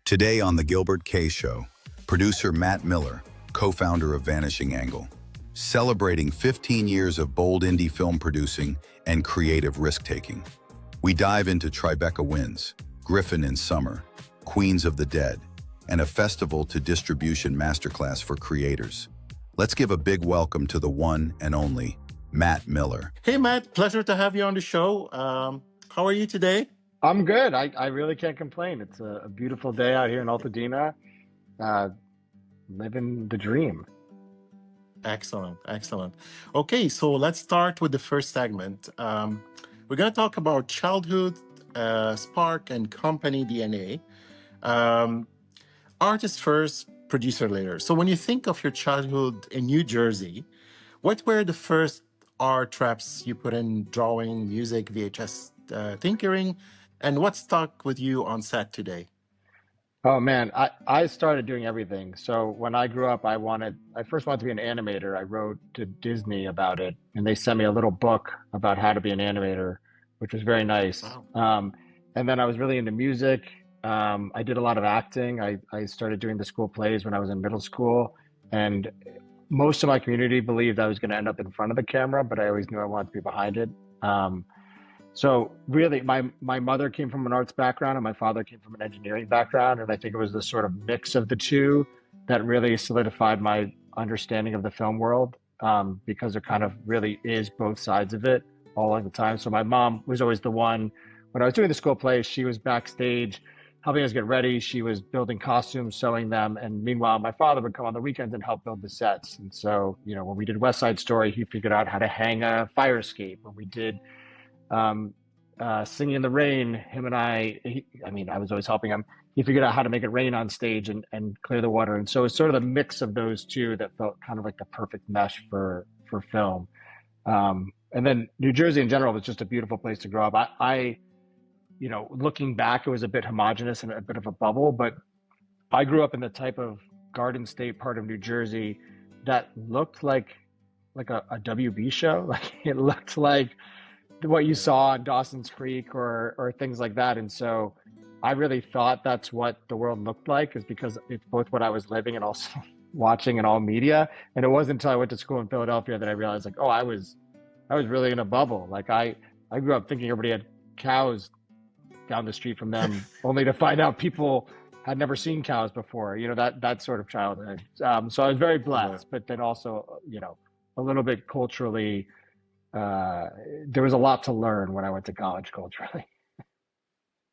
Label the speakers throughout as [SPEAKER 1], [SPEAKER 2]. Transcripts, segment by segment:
[SPEAKER 1] Today on The Gilbert.K Show, producer Matt Miller, co-founder of Vanishing Angle, celebrating 15 years of bold indie film producing and creative risk-taking. We dive into Tribeca wins, Griffin in summer, Queens of the Dead, and a festival to distribution masterclass for creators. Let's give a big welcome to the one and only Matt Miller.
[SPEAKER 2] Hey, Matt, pleasure to have you on the show. How are you today?
[SPEAKER 3] I'm good. I really can't complain. It's a beautiful day out here in Altadena, living the dream.
[SPEAKER 2] Excellent, excellent. Okay, so let's start with the first segment. We're going to talk about childhood, spark, and company DNA. Artist first, producer later. So when you think of your childhood in New Jersey, what were the first art traps you put in drawing, music, VHS tinkering, and what stuck with you on set today?
[SPEAKER 3] Oh man, I started doing everything. So when I grew up, I first wanted to be an animator. I wrote to Disney about it, and they sent me a little book about how to be an animator, which was very nice.
[SPEAKER 2] Wow.
[SPEAKER 3] And then I was really into music. I did a lot of acting. I started doing the school plays when I was in middle school, and most of my community believed I was going to end up in front of the camera, but I always knew I wanted to be behind it. So really, my mother came from an arts background and my father came from an engineering background. And I think it was the sort of mix of the two that really solidified my understanding of the film world, because there kind of really is both sides of it all of the time. So my mom was always the one, when I was doing the school plays, she was backstage helping us get ready. She was building costumes, sewing them. And meanwhile, my father would come on the weekends and help build the sets. And so, when we did West Side Story, he figured out how to hang a fire escape. When we did Singing in the Rain, him and I was always helping him. He figured out how to make it rain on stage and clear the water. And so it's sort of the mix of those two that felt kind of like the perfect mesh for film. And then New Jersey in general was just a beautiful place to grow up. I looking back, it was a bit homogenous and a bit of a bubble, but I grew up in the type of Garden State part of New Jersey that looked like a WB show. Like it looked like what you saw in Dawson's Creek or things like that. And so I really thought that's what the world looked like, is because it's both what I was living and also watching in all media. And it wasn't until I went to school in Philadelphia that I realized I was really in a bubble. Like I grew up thinking everybody had cows down the street from them, only to find out people had never seen cows before, that sort of childhood. So I was very blessed, but then also, a little bit culturally, there was a lot to learn when I went to college culturally.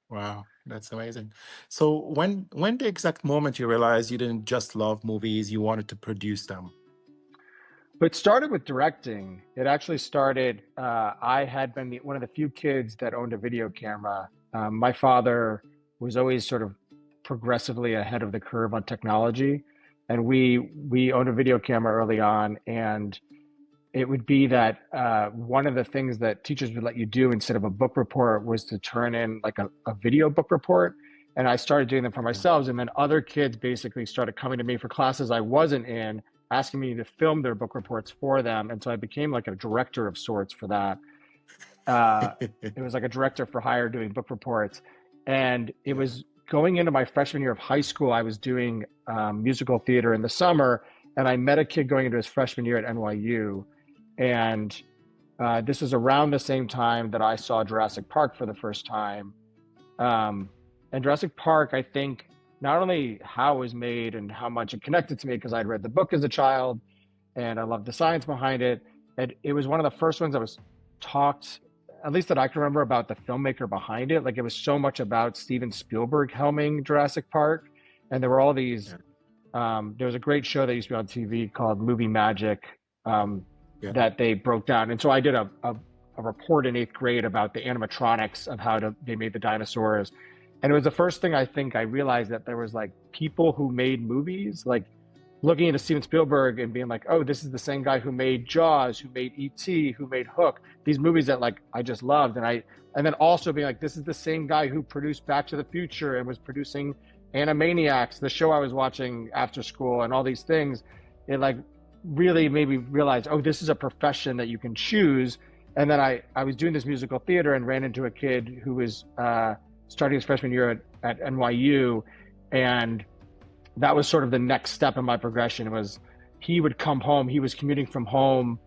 [SPEAKER 2] Wow, that's amazing. So when the exact moment you realized you didn't just love movies, you wanted to produce them?
[SPEAKER 3] But it started with directing. It actually started, I had been one of the few kids that owned a video camera. My father was always sort of progressively ahead of the curve on technology. And we owned a video camera early on, and it would be that one of the things that teachers would let you do instead of a book report was to turn in like a video book report. And I started doing them for myself. And then other kids basically started coming to me for classes I wasn't in, asking me to film their book reports for them. And so I became like a director of sorts for that. It was like a director for hire doing book reports. And it was going into my freshman year of high school. I was doing musical theater in the summer, and I met a kid going into his freshman year at NYU. And this is around the same time that I saw Jurassic Park for the first time. And Jurassic Park, I think, not only how it was made and how much it connected to me, because I'd read the book as a child and I loved the science behind it. And it was one of the first ones that was talked, at least that I can remember, about the filmmaker behind it. Like it was so much about Steven Spielberg helming Jurassic Park. And there were all these, there was a great show that used to be on TV called Movie Magic, that they broke down. And so I did a report in 8th grade about the animatronics of how they made the dinosaurs. And it was the first thing I think I realized that there was like people who made movies, like looking into Steven Spielberg and being like, oh, this is the same guy who made Jaws, who made E.T., who made Hook, these movies that like I just loved. And then also being like, this is the same guy who produced Back to the Future and was producing Animaniacs, the show I was watching after school, and all these things. It like really made me realize, oh, this is a profession that you can choose. And then I was doing this musical theater and ran into a kid who was starting his freshman year at NYU, And that was sort of the next step in my progression. Was he would come home, he was commuting from home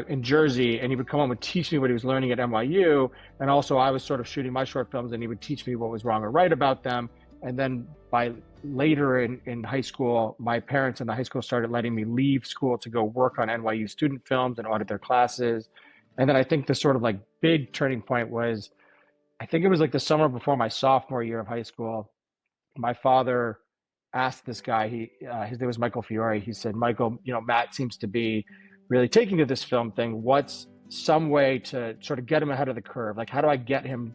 [SPEAKER 3] in Jersey, and he would come home and teach me what he was learning at NYU. And also I was sort of shooting my short films, and he would teach me what was wrong or right about them. And then by later in high school, my parents in the high school started letting me leave school to go work on NYU student films and audit their classes. And then I think the sort of like big turning point was, I think it was like the summer before my sophomore year of high school. My father asked this guy, his name was Michael Fiore. He said, Michael, Matt seems to be really taking to this film thing. What's some way to sort of get him ahead of the curve? Like, how do I get him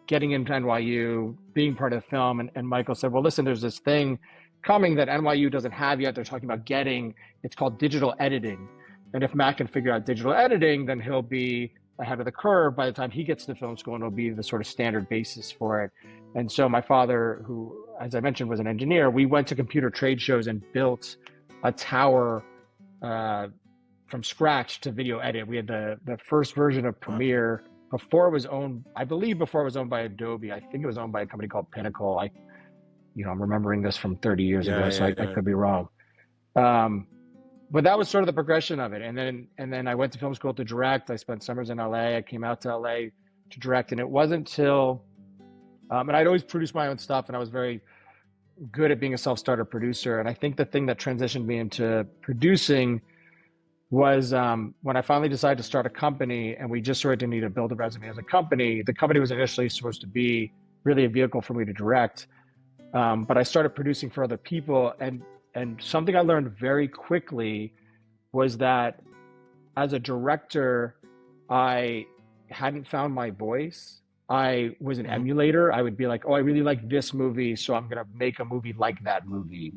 [SPEAKER 3] getting into NYU, being part of the film? And Michael said, well, listen, there's this thing coming that NYU doesn't have yet. They're talking about it's called digital editing. And if Matt can figure out digital editing, then he'll be ahead of the curve by the time he gets to film school, and it'll be the sort of standard basis for it. And so my father, who, as I mentioned, was an engineer, we went to computer trade shows and built a tower from scratch to video edit. We had the first version of Premiere before it was owned by Adobe. I think it was owned by a company called Pinnacle. I'm remembering this from 30 years ago, so I could be wrong. But that was sort of the progression of it. And then I went to film school to direct. I spent summers in LA. I came out to LA to direct. And it wasn't till, and I'd always produced my own stuff, and I was very good at being a self-starter producer. And I think the thing that transitioned me into producing was when I finally decided to start a company, and we just sort of needed to build a resume as a company. The company was initially supposed to be really a vehicle for me to direct. But I started producing for other people. And something I learned very quickly was that as a director, I hadn't found my voice. I was an emulator. I would be like, oh, I really like this movie, so I'm going to make a movie like that movie,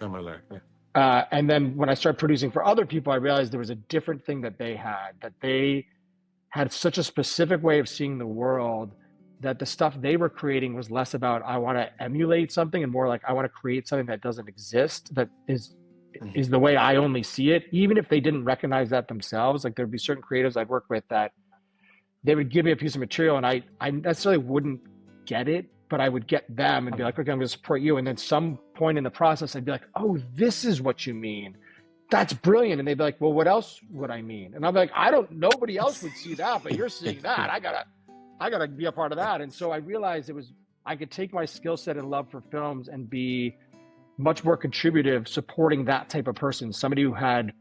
[SPEAKER 2] Similar.
[SPEAKER 3] And then when I started producing for other people, I realized there was a different thing that they had such a specific way of seeing the world, that the stuff they were creating was less about, I want to emulate something, and more like, I want to create something that doesn't exist, that is the way I only see it, even if they didn't recognize that themselves. Like, there'd be certain creatives I'd work with that they would give me a piece of material, and I necessarily wouldn't get it, but I would get them and be like, okay, I'm going to support you. And then some point in the process, I'd be like, oh, this is what you mean. That's brilliant. And they'd be like, well, what else would I mean? And I'm like, nobody else would see that, but you're seeing that. I gotta be a part of that. And so I realized I could take my skill set and love for films and be much more contributive, supporting that type of person, somebody who had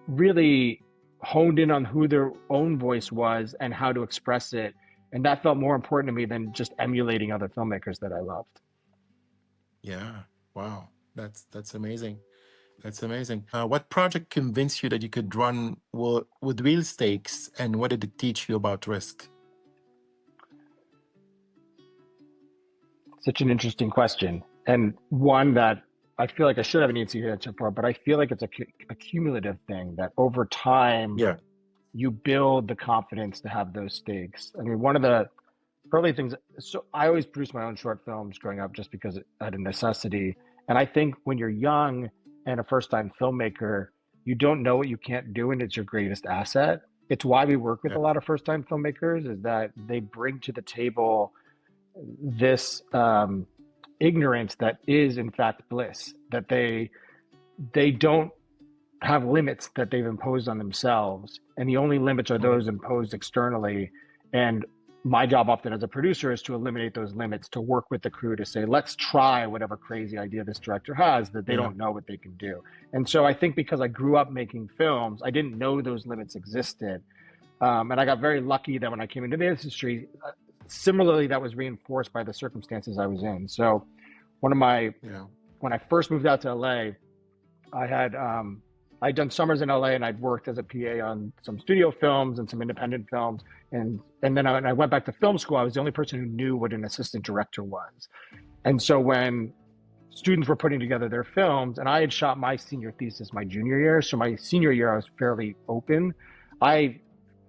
[SPEAKER 3] really honed in on who their own voice was and how to express it. And that felt more important to me than just emulating other filmmakers that I loved.
[SPEAKER 2] Yeah. Wow. That's amazing. That's amazing. What project convinced you that you could run with real stakes, and what did it teach you about risk?
[SPEAKER 3] Such an interesting question, and one that I feel like I should have an easy answer for, but I feel like it's a cumulative thing that over time, you build the confidence to have those stakes. I mean, one of the early things, so I always produced my own short films growing up just because out of necessity. And I think when you're young and a first-time filmmaker, you don't know what you can't do, and it's your greatest asset. It's why we work with a lot of first-time filmmakers, is that they bring to the table this ignorance that is in fact bliss, that they don't have limits that they've imposed on themselves, and the only limits are those imposed externally. And my job often as a producer is to eliminate those limits, to work with the crew to say, let's try whatever crazy idea this director has that they don't know what they can do. And so I think because I grew up making films, I didn't know those limits existed. And I got very lucky that when I came into the industry, similarly, that was reinforced by the circumstances I was in. So when I first moved out to LA, I'd done summers in LA, and I'd worked as a PA on some studio films and some independent films. And then when I went back to film school, I was the only person who knew what an assistant director was. And so when students were putting together their films, and I had shot my senior thesis my junior year, so my senior year I was fairly open. I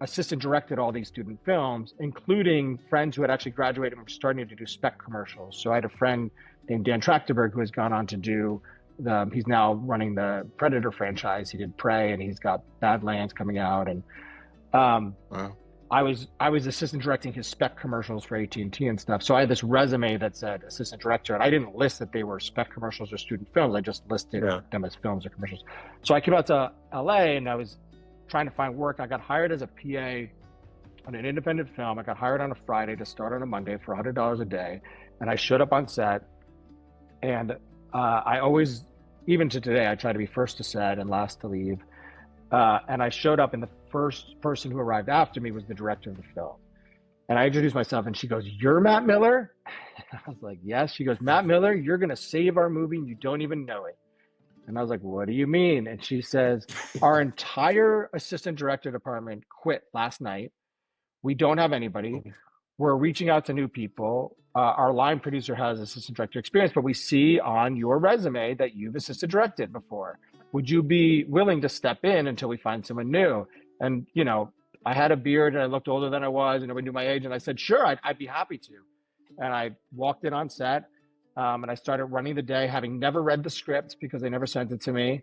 [SPEAKER 3] assistant directed all these student films, including friends who had actually graduated and were starting to do spec commercials. So I had a friend named Dan Trachtenberg who has gone on to do he's now running the Predator franchise. He did Prey, and he's got Badlands coming out. And I was assistant directing his spec commercials for AT&T and stuff. So I had this resume that said assistant director, and I didn't list that they were spec commercials or student films. I just listed them as films or commercials. So I came out to LA and I was trying to find work. I got hired as a PA on an independent film. I got hired on a Friday to start on a Monday for $100 a day. And I showed up on set, and I always, even to today, I try to be first to set and last to leave. And I showed up, and the first person who arrived after me was the director of the film. And I introduced myself, and she goes, "You're Matt Miller?" I was like, "Yes." She goes, "Matt Miller, you're going to save our movie, and you don't even know it." And I was like, "What do you mean?" And she says, "Our entire assistant director department quit last night. We don't have anybody. We're reaching out to new people. Our line producer has assistant director experience, but we see on your resume that you've assistant directed before. Would you be willing to step in until we find someone new?" And, you know, I had a beard and I looked older than I was, and nobody knew my age. And I said, "Sure, I'd be happy to." And I walked in on set, and I started running the day, having never read the script because they never sent it to me.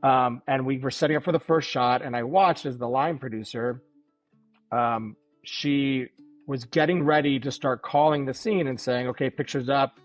[SPEAKER 3] And we were setting up for the first shot, and I watched as the line producer, she was getting ready to start calling the scene and saying, "Okay, picture's up,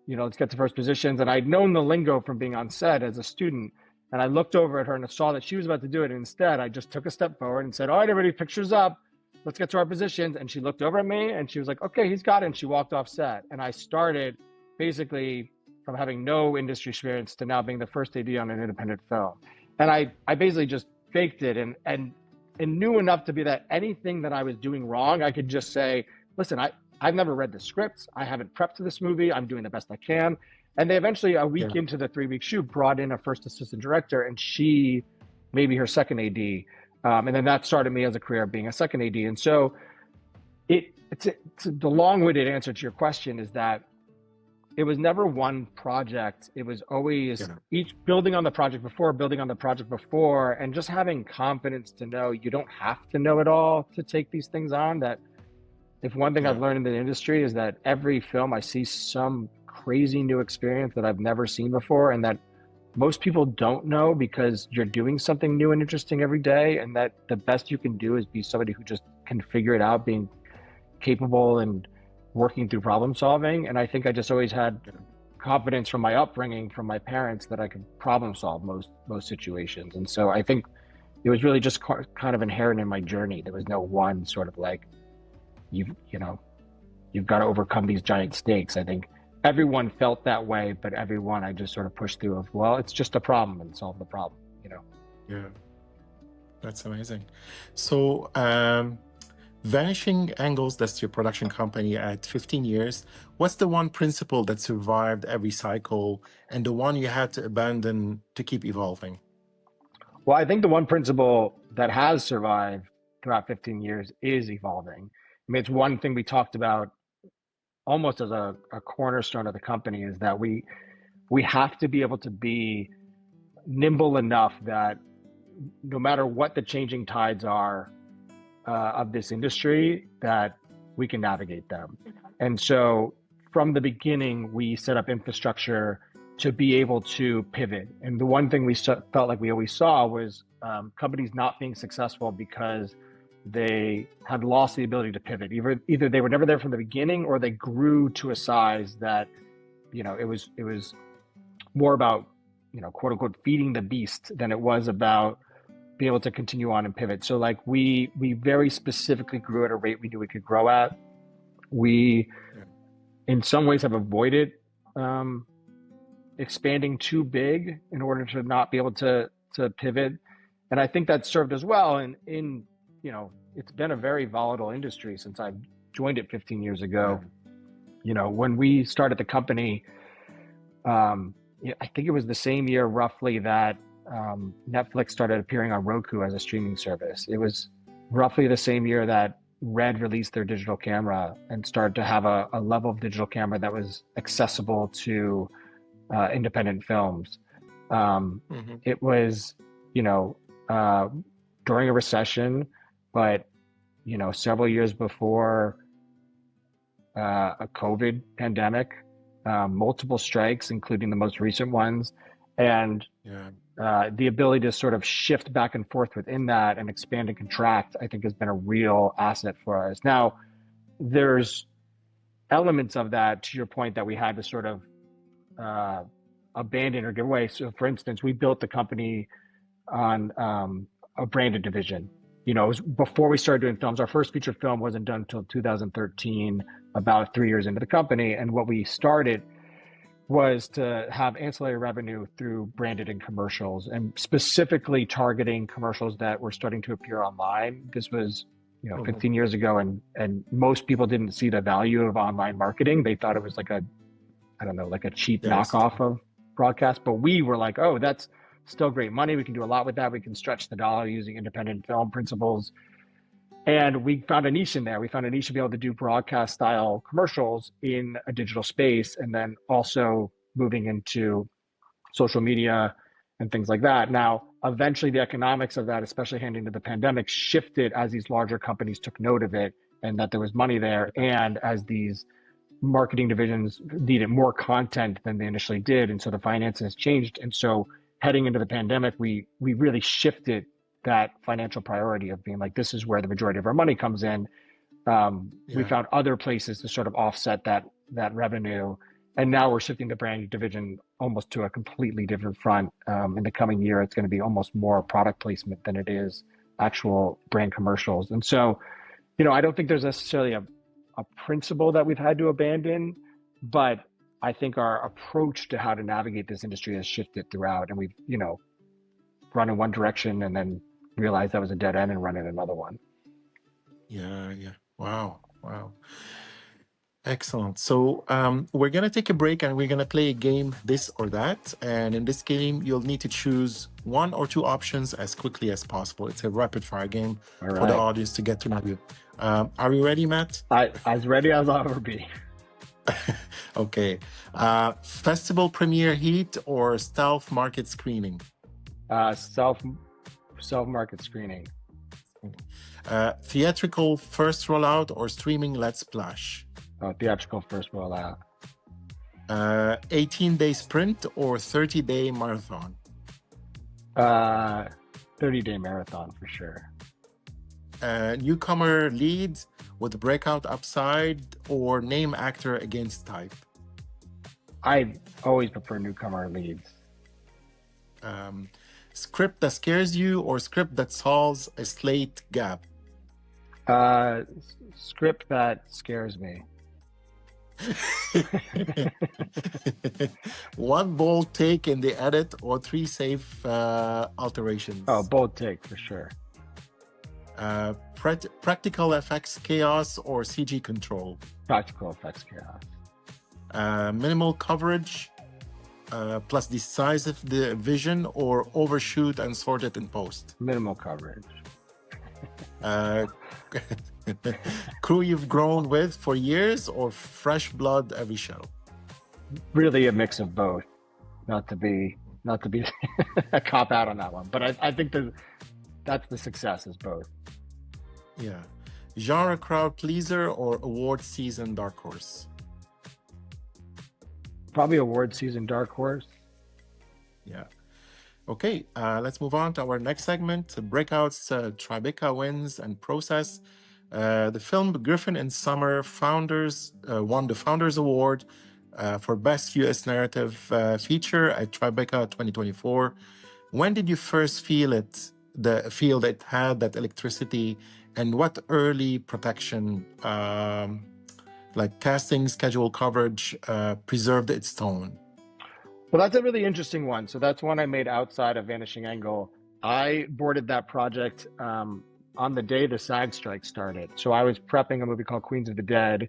[SPEAKER 3] you know, let's get to first positions." And I'd known the lingo from being on set as a student. And I looked over at her and I saw that she was about to do it. And instead, I just took a step forward and said, "All right, everybody, picture's up. Let's get to our positions." And she looked over at me and she was like, "Okay, he's got it." And she walked off set. And I started basically from having no industry experience to now being the first AD on an independent film. And I basically just faked it and knew enough to be that anything that I was doing wrong, I could just say, "Listen, I've never read the script. I haven't prepped for this movie. I'm doing the best I can." And they eventually, a week into the 3-week shoot, brought in a first assistant director, and she made me her second AD. And then that started me as a career of being a second AD. And so it's the long-winded answer to your question is that it was never one project. It was always each building on the project before, and just having confidence to know you don't have to know it all to take these things on. That if one thing I've learned in the industry is that every film I see some crazy new experience that I've never seen before, and that most people don't know because you're doing something new and interesting every day, and that the best you can do is be somebody who just can figure it out, being capable and working through problem solving. And I think I just always had confidence from my upbringing, from my parents, that I could problem solve most situations. And so I think it was really just kind of inherent in my journey. There was no one sort of like, you've got to overcome these giant stakes. I think everyone felt that way, but everyone I just sort of pushed through of, well, it's just a problem, and solve the problem, you know?
[SPEAKER 2] Yeah, that's amazing. So Vanishing Angles, that's your production company at 15 years. What's the one principle that survived every cycle and the one you had to abandon to keep evolving?
[SPEAKER 3] Well, I think the one principle that has survived throughout 15 years is evolving. I mean, it's one thing we talked about almost as a cornerstone of the company, is that we have to be able to be nimble enough that no matter what the changing tides are of this industry, that we can navigate them. And so from the beginning, we set up infrastructure to be able to pivot. And the one thing we felt like we always saw was companies not being successful because they had lost the ability to pivot. Either they were never there from the beginning, or they grew to a size that, you know, it was more about, you know, quote unquote, feeding the beast than it was about being able to continue on and pivot. So like we very specifically grew at a rate we knew we could grow at. We, in some ways, have avoided expanding too big in order to not be able to pivot. And I think that served us well. And you know, it's been a very volatile industry since I joined it 15 years ago. You know, when we started the company, I think it was the same year roughly that Netflix started appearing on Roku as a streaming service. It was roughly the same year that Red released their digital camera and started to have a level of digital camera that was accessible to independent films. It was, you know, during a recession, but, you know, several years before a COVID pandemic, multiple strikes, including the most recent ones. And the ability to sort of shift back and forth within that and expand and contract, I think has been a real asset for us. Now, there's elements of that, to your point, that we had to sort of abandon or give away. So for instance, we built the company on a branded division. You know, it was before we started doing films. Our first feature film wasn't done until 2013, about 3 years into the company. And what we started was to have ancillary revenue through branded and commercials, and specifically targeting commercials that were starting to appear online. This was, 15 years ago, and most people didn't see the value of online marketing. They thought it was like a cheap knockoff of broadcast. But we were like, oh, that's still great money. We can do a lot with that. We can stretch the dollar using independent film principles. And we found a niche in there. We found a niche to be able to do broadcast style commercials in a digital space, and then also moving into social media and things like that. Now, eventually the economics of that, especially heading into the pandemic, shifted as these larger companies took note of it and that there was money there. And as these marketing divisions needed more content than they initially did. And so the finances changed. And so heading into the pandemic, we really shifted that financial priority of being like, this is where the majority of our money comes in. We found other places to sort of offset that revenue. And now we're shifting the brand division almost to a completely different front. In the coming year, it's going to be almost more product placement than it is actual brand commercials. And so, I don't think there's necessarily a principle that we've had to abandon, but I think our approach to how to navigate this industry has shifted throughout. And we've, run in one direction and then realized that was a dead end and run in another one.
[SPEAKER 2] Yeah. Wow. Excellent. So we're going to take a break and we're going to play a game, this or that. And in this game, you'll need to choose one or two options as quickly as possible. It's a rapid fire game for the audience to get to know you. Are you ready, Matt?
[SPEAKER 3] As ready as I'll ever be.
[SPEAKER 2] Okay. Festival premiere heat or stealth market screening?
[SPEAKER 3] Self market screening.
[SPEAKER 2] Theatrical first rollout or streaming let's splash?
[SPEAKER 3] Theatrical first rollout.
[SPEAKER 2] 18-day sprint or 30-day marathon?
[SPEAKER 3] 30-day marathon for sure.
[SPEAKER 2] Newcomer lead with breakout upside or name actor against type?
[SPEAKER 3] I always prefer newcomer leads.
[SPEAKER 2] Script that scares you or script that solves a slate gap?
[SPEAKER 3] Script that scares me.
[SPEAKER 2] One bold take in the edit or three safe alterations?
[SPEAKER 3] Oh, bold take for sure.
[SPEAKER 2] Practical effects chaos or CG control?
[SPEAKER 3] Practical effects chaos.
[SPEAKER 2] Minimal coverage plus decisive vision or overshoot and sort it in post?
[SPEAKER 3] Minimal coverage.
[SPEAKER 2] Crew you've grown with for years or fresh blood every show?
[SPEAKER 3] Really a mix of both. Not to be a cop out on that one, but I think that's the success is both.
[SPEAKER 2] Yeah. Genre crowd pleaser or award season dark horse?
[SPEAKER 3] Probably award season dark horse.
[SPEAKER 2] Yeah. Okay, let's move on to our next segment, Breakout's Tribeca wins and process. The film Griffin in Summer Founders won the Founders Award for Best U.S. Narrative Feature at Tribeca 2024. When did you first feel that it had that electricity, and what early protection, like casting, schedule, coverage, preserved its tone?
[SPEAKER 3] Well, that's a really interesting one. So that's one I made outside of Vanishing Angle. I boarded that project on the day the SAG strike started. So I was prepping a movie called Queens of the Dead.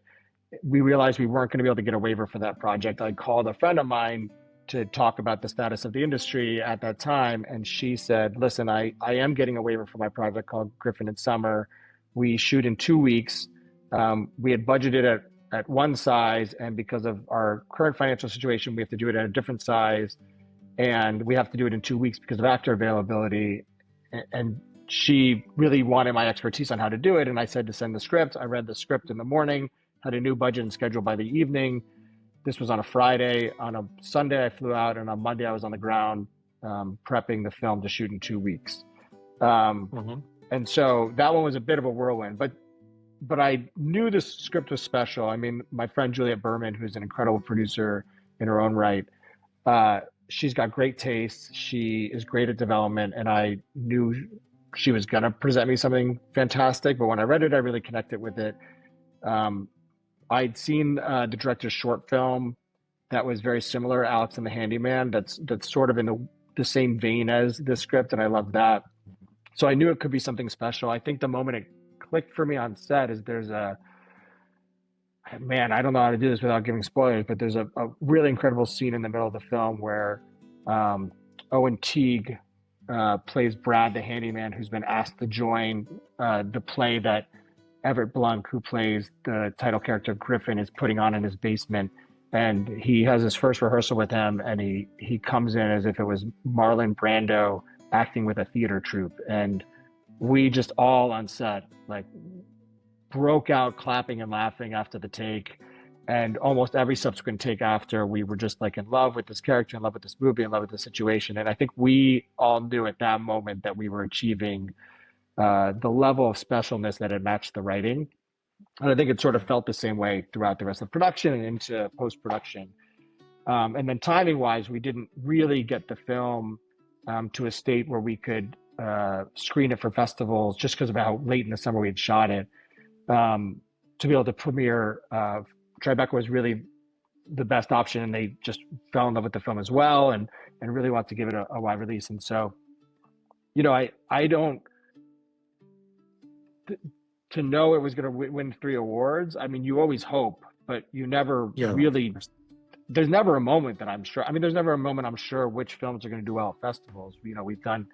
[SPEAKER 3] We realized we weren't going to be able to get a waiver for that project. I called a friend of mine to talk about the status of the industry at that time. And she said, listen, I am getting a waiver for my project called Griffin in Summer. We shoot in 2 weeks. We had budgeted at one size, and because of our current financial situation, we have to do it at a different size, and we have to do it in 2 weeks because of actor availability. And she really wanted my expertise on how to do it, and I said to send the script. I read the script in the morning, had a new budget and schedule by the evening. This was on a Friday. On a Sunday, I flew out, and on Monday, I was on the ground prepping the film to shoot in 2 weeks. And so that one was a bit of a whirlwind, but I knew the script was special. I mean, my friend Juliet Berman, who's an incredible producer in her own right, she's got great taste. She is great at development, and I knew she was going to present me something fantastic. But when I read it, I really connected with it. I'd seen the director's short film that was very similar, Alex and the Handyman. That's sort of in the same vein as this script, and I loved that. So I knew it could be something special. I think the moment it clicked for me on set is there's a, man, I don't know how to do this without giving spoilers, but there's a really incredible scene in the middle of the film where Owen Teague plays Brad the Handyman, who's been asked to join the play that Everett Blunk, who plays the title character Griffin, is putting on in his basement. And he has his first rehearsal with him, and he comes in as if it was Marlon Brando acting with a theater troupe. And we just all on set, like, broke out clapping and laughing after the take. And almost every subsequent take after, we were just like in love with this character, in love with this movie, in love with the situation. And I think we all knew at that moment that we were achieving the level of specialness that had matched the writing. And I think it sort of felt the same way throughout the rest of production and into post-production. And then timing-wise, we didn't really get the film to a state where we could screen it for festivals just because of how late in the summer we had shot it. To be able to premiere, Tribeca was really the best option, and they just fell in love with the film as well, and really wanted to give it a wide release. And so, you know, I don't... to know it was going to win 3 awards, I mean, you always hope, but you never really, there's never a moment that I'm sure, I mean, there's never a moment I'm sure which films are going to do well at festivals. You know, we've done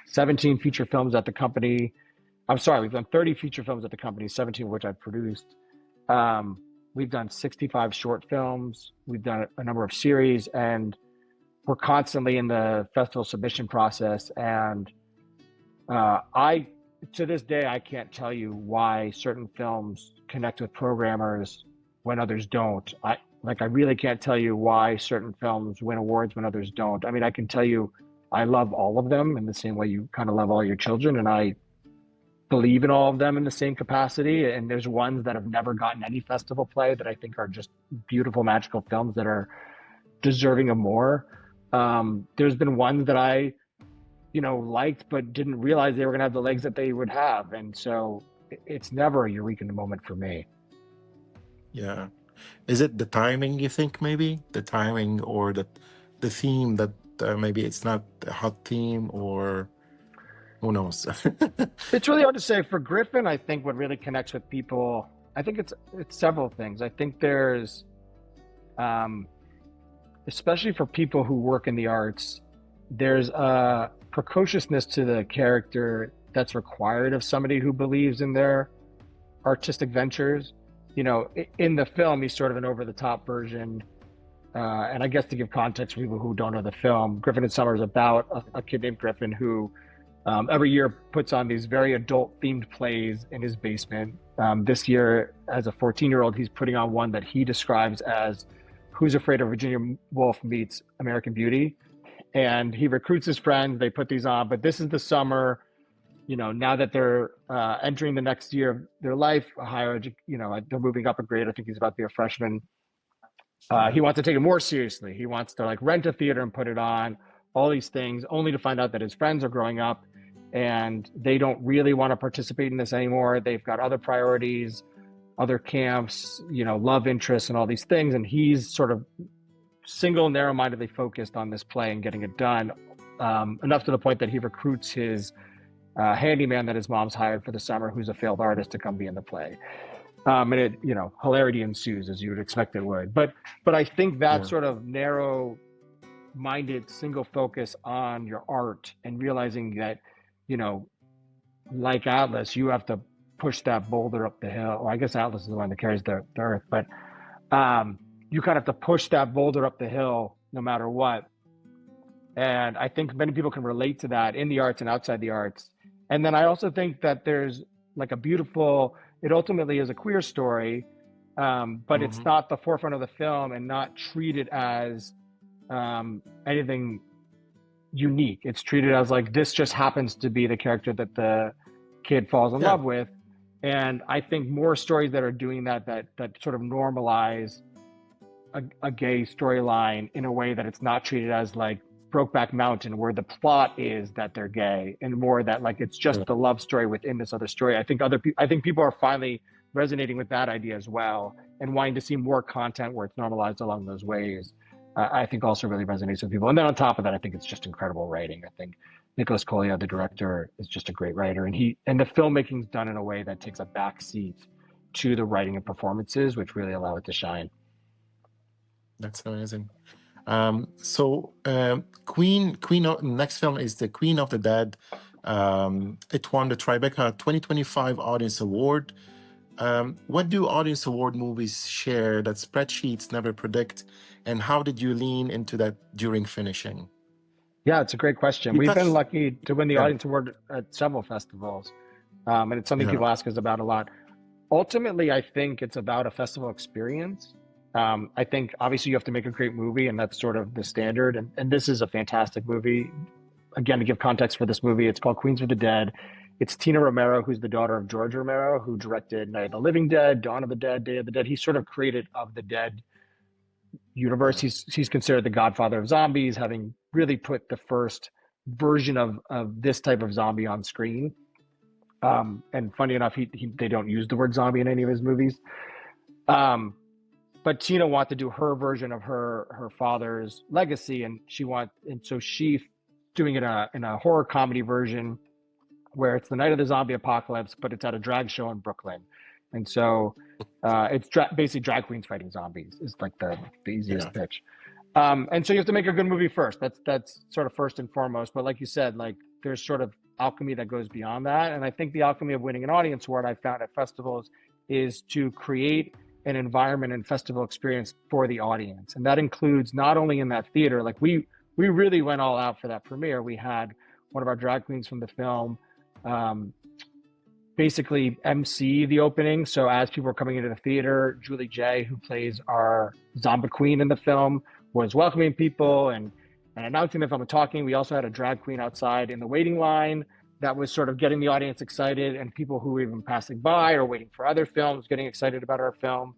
[SPEAKER 3] 17 feature films at the company. I'm sorry, we've done 30 feature films at the company, 17 of which I've produced. We've done 65 short films. We've done a number of series, and we're constantly in the festival submission process. And to this day, I can't tell you why certain films connect with programmers when others don't. I really can't tell you why certain films win awards when others don't. I mean, I can tell you I love all of them in the same way you kind of love all your children, and I believe in all of them in the same capacity. And there's ones that have never gotten any festival play that I think are just beautiful, magical films that are deserving of more. There's been ones that I liked, but didn't realize they were going to have the legs that they would have. And so it's never a eureka moment for me.
[SPEAKER 2] Yeah. Is it the timing, you think, maybe? The timing, or the theme that maybe it's not a hot theme, or who knows?
[SPEAKER 3] It's really hard to say. For Griffin, I think what really connects with people, I think it's several things. I think there's, especially for people who work in the arts, there's a precociousness to the character that's required of somebody who believes in their artistic ventures. You know, in the film, he's sort of an over-the-top version. And I guess to give context for people who don't know the film, Griffin in Summer is about a kid named Griffin who every year puts on these very adult-themed plays in his basement. This year, as a 14-year-old, he's putting on one that he describes as Who's Afraid of Virginia Woolf meets American Beauty. And he recruits his friends, they put these on, but this is the summer, now that they're entering the next year of their life, they're moving up a grade. I think he's about to be a freshman. He wants to take it more seriously. He wants to rent a theater and put it on, all these things, only to find out that his friends are growing up and they don't really want to participate in this anymore. They've got other priorities, other camps, love interests and all these things. And he's sort of single, narrow-mindedly focused on this play and getting it done, enough to the point that he recruits his handyman that his mom's hired for the summer, who's a failed artist, to come be in the play. And it, hilarity ensues, as you would expect it would. But I think that sort of narrow-minded, single focus on your art and realizing that, like Atlas, you have to push that boulder up the hill. Or I guess Atlas is the one that carries the earth, but you kind of have to push that boulder up the hill no matter what. And I think many people can relate to that in the arts and outside the arts. And then I also think that there's it ultimately is a queer story, but it's not the forefront of the film and not treated as anything, unique. It's treated as like, this just happens to be the character that the kid falls in
[SPEAKER 2] Yeah.
[SPEAKER 3] love with. And I think more stories that are doing that sort of normalize a gay storyline in a way that it's not treated as like Brokeback Mountain, where the plot is that they're gay, and more that like it's just the love story within this other story. I think people are finally resonating with that idea as well, and wanting to see more content where it's normalized along those ways. I think also really resonates with people. And then on top of that, I think it's just incredible writing. I think Nicholas Collier, the director, is just a great writer, and the filmmaking's done in a way that takes a back seat to the writing and performances, which really allow it to shine.
[SPEAKER 2] That's amazing. Next film is The Queen of the Dead. It won the Tribeca 2025 Audience Award. What do Audience Award movies share that spreadsheets never predict? And how did you lean into that during finishing?
[SPEAKER 3] Yeah, it's a great question. We've been lucky to win the Audience Award at several festivals. And it's something people ask us about a lot. Ultimately, I think it's about a festival experience. I think obviously you have to make a great movie, and that's sort of the standard. And this is a fantastic movie. Again, to give context for this movie, it's called Queens of the Dead. It's Tina Romero, who's the daughter of George Romero, who directed Night of the Living Dead, Dawn of the Dead, Day of the Dead. He sort of created Of the Dead universe. He's considered the godfather of zombies, having really put the first version of this type of zombie on screen. And funny enough, they don't use the word zombie in any of his movies. But Tina wanted to do her version of her father's legacy, and so she's doing it in a horror comedy version where it's the night of the zombie apocalypse, but it's at a drag show in Brooklyn. And so it's basically drag queens fighting zombies is like the easiest pitch. And so you have to make a good movie first. That's sort of first and foremost. But like you said, like there's sort of alchemy that goes beyond that. And I think the alchemy of winning an audience award I found at festivals is to create an environment and festival experience for the audience. And that includes not only in that theater, like we really went all out for that premiere. We had one of our drag queens from the film basically MC the opening. So as people were coming into the theater, Julie J, who plays our zombie queen in the film, was welcoming people and announcing the film and talking. We also had a drag queen outside in the waiting line that was sort of getting the audience excited, and people who were even passing by or waiting for other films getting excited about our film.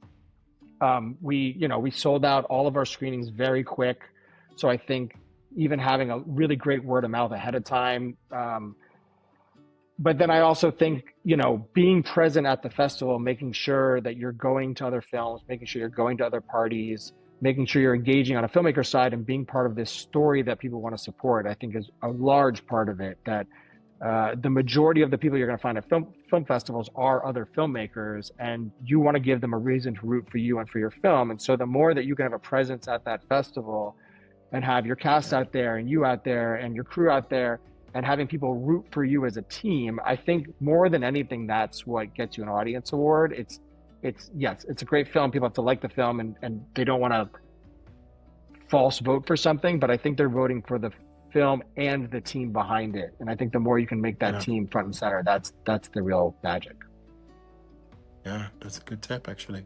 [SPEAKER 3] We sold out all of our screenings very quick. So I think even having a really great word of mouth ahead of time. But then I also think, being present at the festival, making sure that you're going to other films, making sure you're going to other parties, making sure you're engaging on a filmmaker side and being part of this story that people want to support, I think is a large part of it. That the majority of the people you're going to find at film festivals are other filmmakers, and you want to give them a reason to root for you and for your film. And so the more that you can have a presence at that festival and have your cast out there and you out there and your crew out there and having people root for you as a team, I think more than anything, that's what gets you an audience award. It's a great film. People have to like the film, and they don't want to false vote for something, but I think they're voting for the film and the team behind it. And I think the more you can make that team front and center, that's the real magic.
[SPEAKER 2] Yeah, that's a good tip, actually.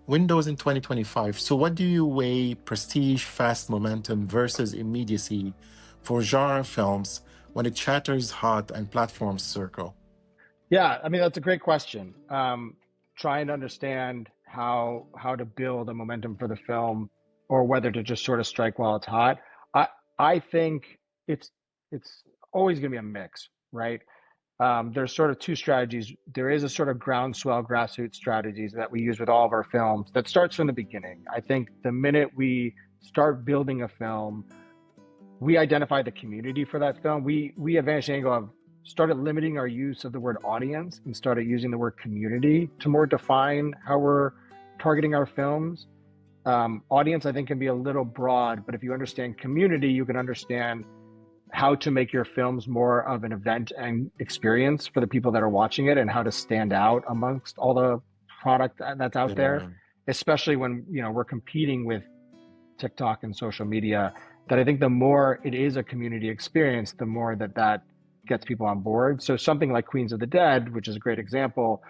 [SPEAKER 2] Windows in 2025. So what do you weigh prestige, fast momentum versus immediacy for genre films when it chatters hot and platforms circle?
[SPEAKER 3] Yeah, I mean, that's a great question. Trying to understand how to build a momentum for the film, or whether to just sort of strike while it's hot. I think it's always going to be a mix, right? There's sort of two strategies. There is a sort of groundswell grassroots strategies that we use with all of our films that starts from the beginning. I think the minute we start building a film, we identify the community for that film. We at Vanishing Angle have started limiting our use of the word audience and started using the word community to more define how we're targeting our films. Audience, I think, can be a little broad, but if you understand community, you can understand how to make your films more of an event and experience for the people that are watching it, and how to stand out amongst all the product that's out there, especially when we're competing with TikTok and social media. That I think the more it is a community experience, the more that gets people on board. So something like Queens of the Dead, which is a great example,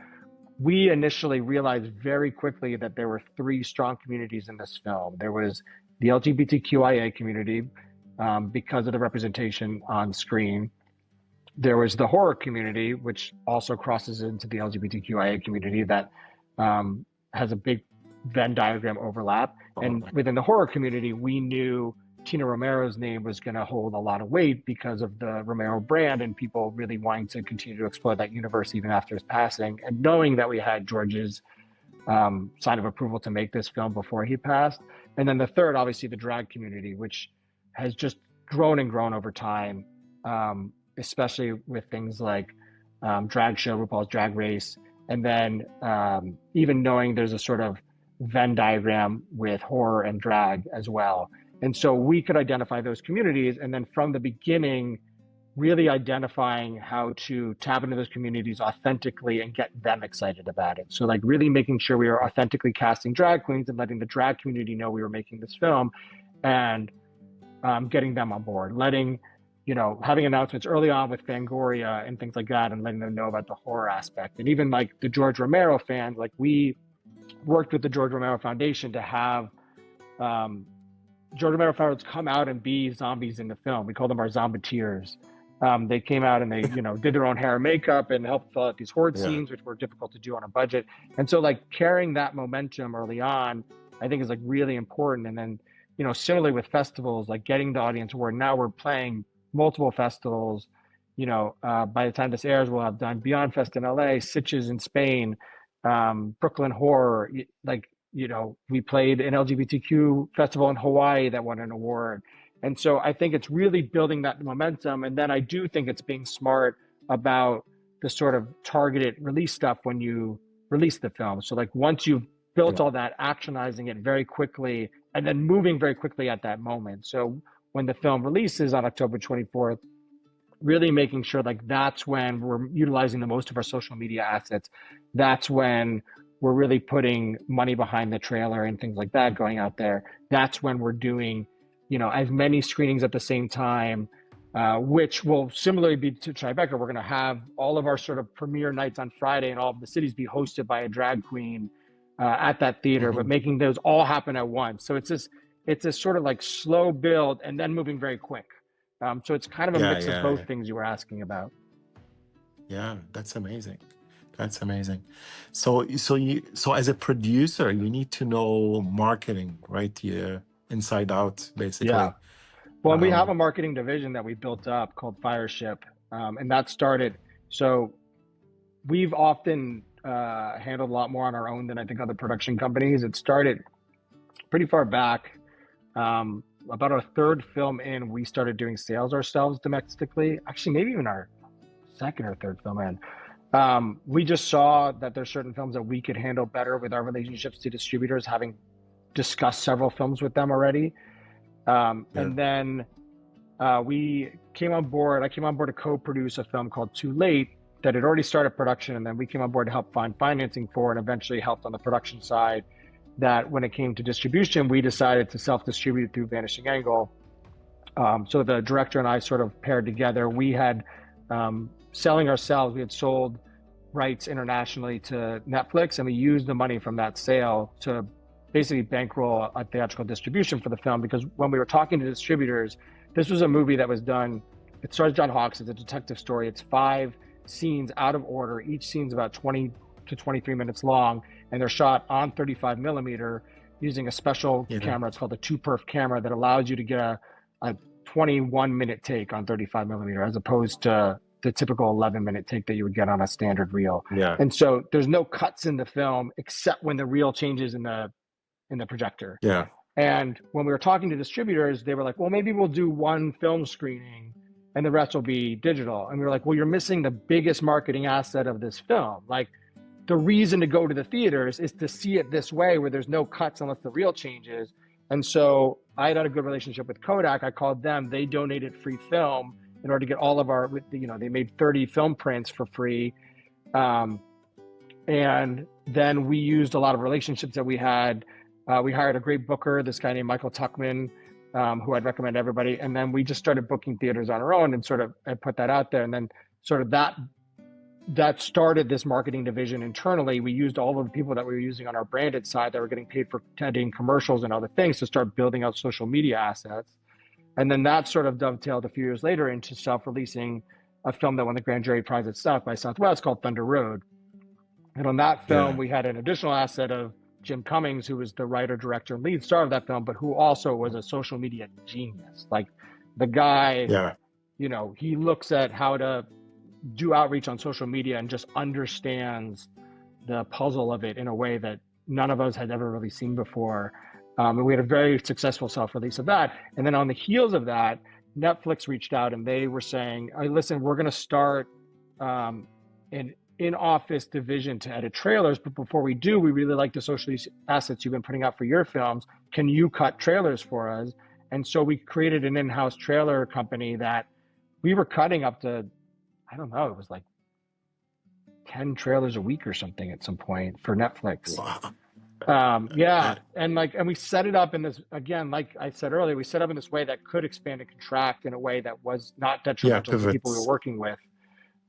[SPEAKER 3] we initially realized very quickly that there were three strong communities in this film. There was the LGBTQIA community, because of the representation on screen. There was the horror community, which also crosses into the LGBTQIA community that has a big Venn diagram overlap. And within the horror community, we knew Tina Romero's name was going to hold a lot of weight because of the Romero brand and people really wanting to continue to explore that universe even after his passing. And knowing that we had George's sign of approval to make this film before he passed. And then the third, obviously, the drag community, which has just grown and grown over time, especially with things like drag show, RuPaul's Drag Race. And then even knowing there's a sort of Venn diagram with horror and drag as well. And so we could identify those communities. And then from the beginning, really identifying how to tap into those communities authentically and get them excited about it. So like really making sure we are authentically casting drag queens and letting the drag community know we were making this film, and getting them on board, letting, having announcements early on with Fangoria and things like that, and letting them know about the horror aspect. And even like the George Romero fans, like we worked with the George Romero Foundation to have George Romero fans come out and be zombies in the film. We call them our zombeteers. They came out and they, did their own hair and makeup and helped fill out these horde scenes, which were difficult to do on a budget. And so like carrying that momentum early on, I think is like really important. And then, similarly with festivals, like getting the audience where now we're playing multiple festivals. By the time this airs, we'll have done Beyond Fest in LA, Sitges in Spain, Brooklyn Horror. We played an LGBTQ festival in Hawaii that won an award. And so I think it's really building that momentum. And then I do think it's being smart about the sort of targeted release stuff when you release the film. So like once you've built all that, actionizing it very quickly and then moving very quickly at that moment. So when the film releases on October 24th, really making sure like that's when we're utilizing the most of our social media assets. That's when we're really putting money behind the trailer and things like that going out there. That's when we're doing as many screenings at the same time, which will similarly be to Tribeca. We're going to have all of our sort of premiere nights on Friday in all of the cities be hosted by a drag queen at that theater, but making those all happen at once. So it's this sort of like slow build and then moving very quick. So it's kind of a mix of both things you were asking about.
[SPEAKER 2] Yeah, that's amazing. That's amazing. So as a producer, you need to know marketing, right? Yeah. Inside out, basically.
[SPEAKER 3] Yeah. Well, we have a marketing division that we built up called Fireship, and that started. So we've often handled a lot more on our own than I think other production companies. It started pretty far back. About our third film in, we started doing sales ourselves domestically. Actually, maybe even our second or third film in. We just saw that there's certain films that we could handle better with our relationships to distributors, having discussed several films with them already. And then we came on board. I came on board to co-produce a film called Too Late that had already started production. And then we came on board to help find financing for and eventually helped on the production side. That when it came to distribution, we decided to self-distribute through Vanishing Angle. So the director and I sort of paired together. We had selling ourselves. We had sold rights internationally to Netflix, and we used the money from that sale to basically bankroll a theatrical distribution for the film, because when we were talking to distributors, this was a movie that was done, it stars John Hawkes, it's a detective story, it's 5 scenes out of order, each scene's about 20 to 23 minutes long, and they're shot on 35 millimeter using a special camera, it's called a 2-perf camera that allows you to get a 21-minute take on 35 millimeter, as opposed to the typical 11-minute take that you would get on a standard reel. And so there's no cuts in the film except when the reel changes in the projector. And when we were talking to distributors, they were like, well, maybe we'll do one film screening and the rest will be digital. And we were like, well, you're missing the biggest marketing asset of this film. Like, the reason to go to the theaters is to see it this way, where there's no cuts unless the reel changes. And so I had a good relationship with Kodak. I called them. They donated free film in order to get all of our, they made 30 film prints for free. And then we used a lot of relationships that we had. We hired a great booker, this guy named Michael Tuckman, who I'd recommend to everybody. And then we just started booking theaters on our own and I put that out there. And then sort of that started this marketing division internally. We used all of the people that we were using on our branded side that were getting paid for editing commercials and other things to start building out social media assets. And then that sort of dovetailed a few years later into self-releasing a film that won the Grand Jury Prize at South by Southwest called Thunder Road. And on that film,
[SPEAKER 1] Yeah.
[SPEAKER 3] we had an additional asset of Jim Cummings, who was the writer, director, and lead star of that film, but who also was a social media genius. Like the guy,
[SPEAKER 2] Yeah.
[SPEAKER 3] you know, he looks at how to do outreach on social media and just understands the puzzle of it in a way that none of us had ever really seen before. And we had a very successful self-release of that. And then on the heels of that, Netflix reached out and they were saying, listen, we're going to start an in-office division to edit trailers. But before we do, we really like the social assets you've been putting out for your films. Can you cut trailers for us? And so we created an in-house trailer company that we were cutting up to, I don't know, it was like 10 trailers a week or something at some point for Netflix.
[SPEAKER 2] Wow.
[SPEAKER 3] Yeah. And we set it up in this, again, like I said earlier, we set up in this way that could expand and contract in a way that was not detrimental to the people we were working with.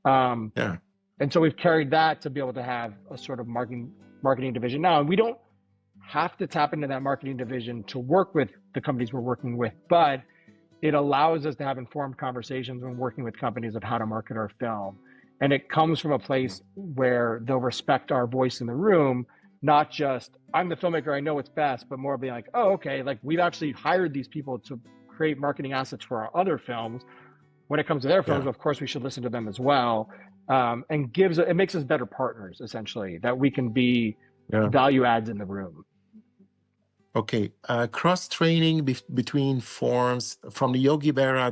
[SPEAKER 2] Yeah.
[SPEAKER 3] And so we've carried that to be able to have a sort of marketing division now. And we don't have to tap into that marketing division to work with the companies we're working with, but it allows us to have informed conversations when working with companies of how to market our film. And it comes from a place where they'll respect our voice in the room, not just, I'm the filmmaker, I know what's best, but more being like, oh, okay, like we've actually hired these people to create marketing assets for our other films. When it comes to their films, of course, we should listen to them as well. And it makes us better partners, essentially, that we can be value adds in the room.
[SPEAKER 2] Okay, cross-training between forms from the Yogi Berra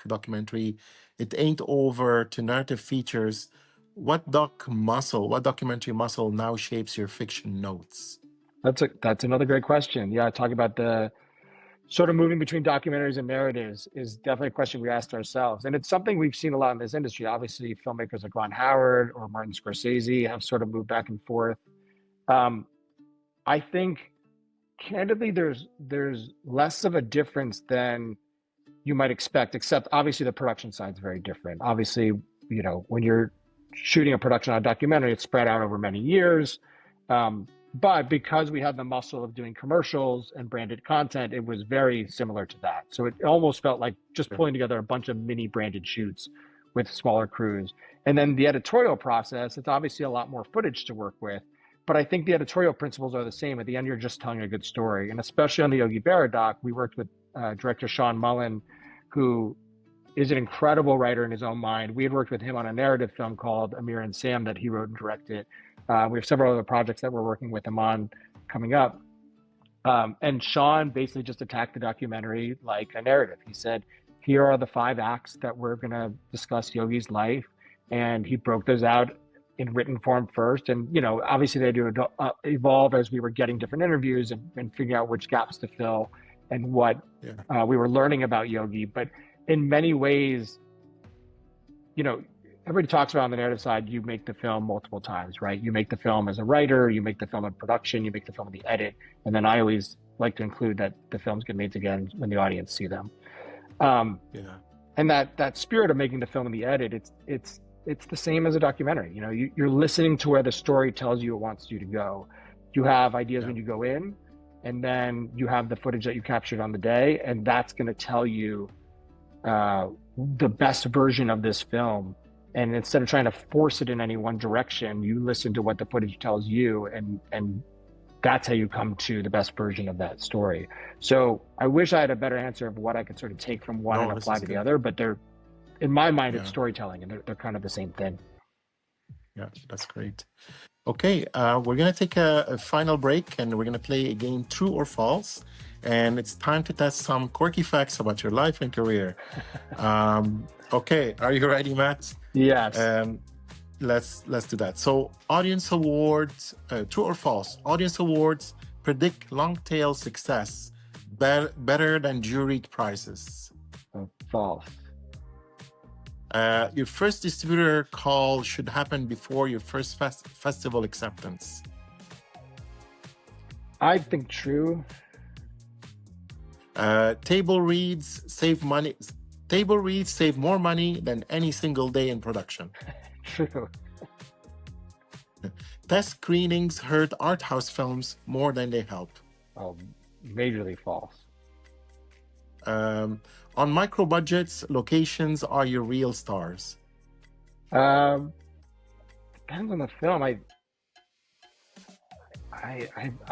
[SPEAKER 2] documentary, It Ain't Over, to narrative features. What documentary muscle now shapes your fiction notes?
[SPEAKER 3] That's another great question. Yeah, talking about the sort of moving between documentaries and narratives is definitely a question we asked ourselves. And it's something we've seen a lot in this industry. Obviously, filmmakers like Ron Howard or Martin Scorsese have sort of moved back and forth. I think, candidly, there's less of a difference than you might expect, except obviously the production side is very different. Obviously, you know, when you're shooting a production on a documentary, it's spread out over many years. But because we had the muscle of doing commercials and branded content, it was very similar to that. So it almost felt like just pulling together a bunch of mini branded shoots with smaller crews. And then the editorial process, it's obviously a lot more footage to work with. But I think the editorial principles are the same. At the end, you're just telling a good story. And especially on the Yogi Berra doc, we worked with director Sean Mullen, who is an incredible writer in his own mind. We had worked with him on a narrative film called Amir and Sam that he wrote and directed. We have several other projects that we're working with him on coming up. And Sean basically just attacked the documentary like a narrative. He said, here are the 5 acts that we're going to discuss Yogi's life. And he broke those out in written form first. And, you know, obviously they do evolve as we were getting different interviews and figuring out which gaps to fill and what we were learning about Yogi. But in many ways, you know, everybody talks about on the narrative side, you make the film multiple times, right? You make the film as a writer, you make the film in production, you make the film in the edit. And then I always like to include that the films get made again when the audience see them. And that spirit of making the film in the edit, it's the same as a documentary. You know, you're listening to where the story tells you it wants you to go. You have ideas when you go in, and then you have the footage that you captured on the day, and that's going to tell you the best version of this film. And instead of trying to force it in any one direction, you listen to what the footage tells you, and that's how you come to the best version of that story. So I wish I had a better answer of what I could sort of take from one and apply to the other, but in my mind, it's storytelling, and they're kind of the same thing.
[SPEAKER 2] Yeah, that's great. Okay, we're going to take a final break, and we're going to play a game, True or False. And it's time to test some quirky facts about your life and career. Okay, are you ready, Matt?
[SPEAKER 3] Yes.
[SPEAKER 2] Let's do that. So, audience awards, true or false? Audience awards predict long tail success better than juried prizes.
[SPEAKER 3] False.
[SPEAKER 2] Your first distributor call should happen before your first festival acceptance.
[SPEAKER 3] I think true.
[SPEAKER 2] Table reads save more money than any single day in production.
[SPEAKER 3] True.
[SPEAKER 2] Test screenings hurt art house films more than they help.
[SPEAKER 3] Oh, majorly false.
[SPEAKER 2] On micro budgets, locations are your real stars.
[SPEAKER 3] Um, Depends on the film. I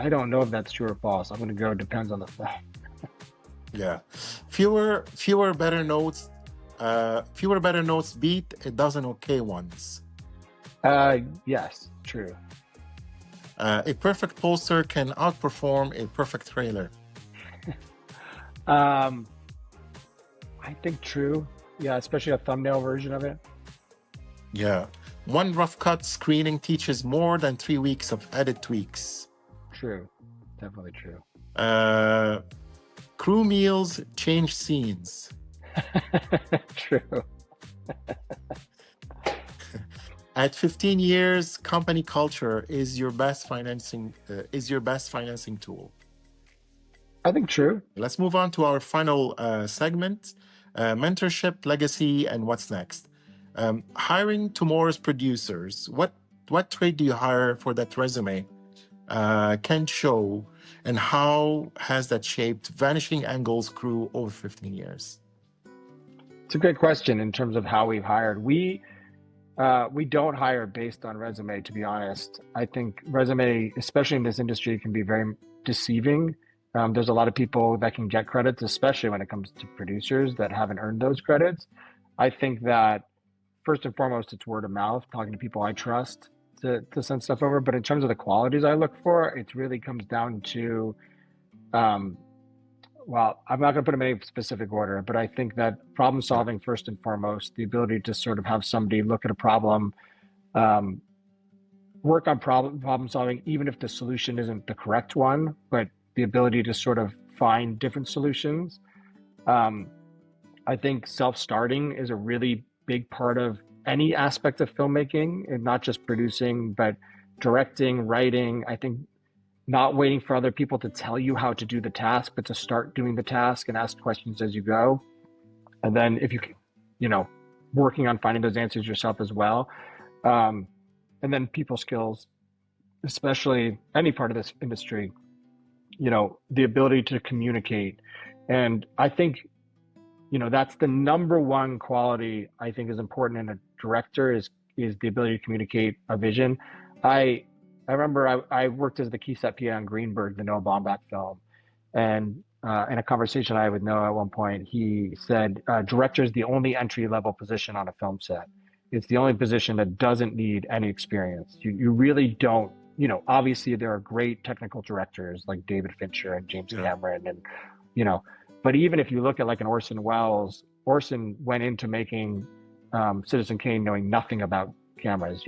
[SPEAKER 3] don't know if that's true or false. I'm going to go depends on the film.
[SPEAKER 2] Yeah. Fewer better notes. Fewer better notes beat a dozen okay ones.
[SPEAKER 3] Yes, true.
[SPEAKER 2] A perfect poster can outperform a perfect trailer.
[SPEAKER 3] I think true. Yeah, especially a thumbnail version of it.
[SPEAKER 2] Yeah. One rough cut screening teaches more than 3 weeks of edit tweaks.
[SPEAKER 3] True. Definitely true.
[SPEAKER 2] Crew meals change scenes.
[SPEAKER 3] True.
[SPEAKER 2] At 15 years, company culture is your best financing tool.
[SPEAKER 3] I think true.
[SPEAKER 2] Let's move on to our final segment, mentorship, legacy, and what's next. Hiring tomorrow's producers. What trait do you hire for that resume can show, and how has that shaped Vanishing Angle's crew over 15 years?
[SPEAKER 3] It's a great question in terms of how we've hired. We don't hire based on resume, to be honest. I think resume, especially in this industry, can be very deceiving. There's a lot of people that can get credits, especially when it comes to producers that haven't earned those credits. I think that first and foremost, it's word of mouth, talking to people I trust to send stuff over. But in terms of the qualities I look for, it really comes down to, well, I'm not going to put them in any specific order, but I think that problem solving first and foremost, the ability to sort of have somebody look at a problem, work on problem solving, even if the solution isn't the correct one, but the ability to sort of find different solutions. I think self-starting is a really big part of any aspect of filmmaking, and not just producing, but directing, writing. I think not waiting for other people to tell you how to do the task, but to start doing the task and ask questions as you go. And then if you working on finding those answers yourself as well. And then people skills, especially any part of this industry, the ability to communicate. And I think, that's the number one quality I think is important in a director is the ability to communicate a vision. I remember I worked as the key set PA on Greenberg, the Noah Baumbach film. And in a conversation I had with Noah at one point, he said, director is the only entry-level position on a film set. It's the only position that doesn't need any experience. You really don't, obviously there are great technical directors like David Fincher and James Cameron and, but even if you look at like an Orson Welles, Orson went into making Citizen Kane knowing nothing about cameras.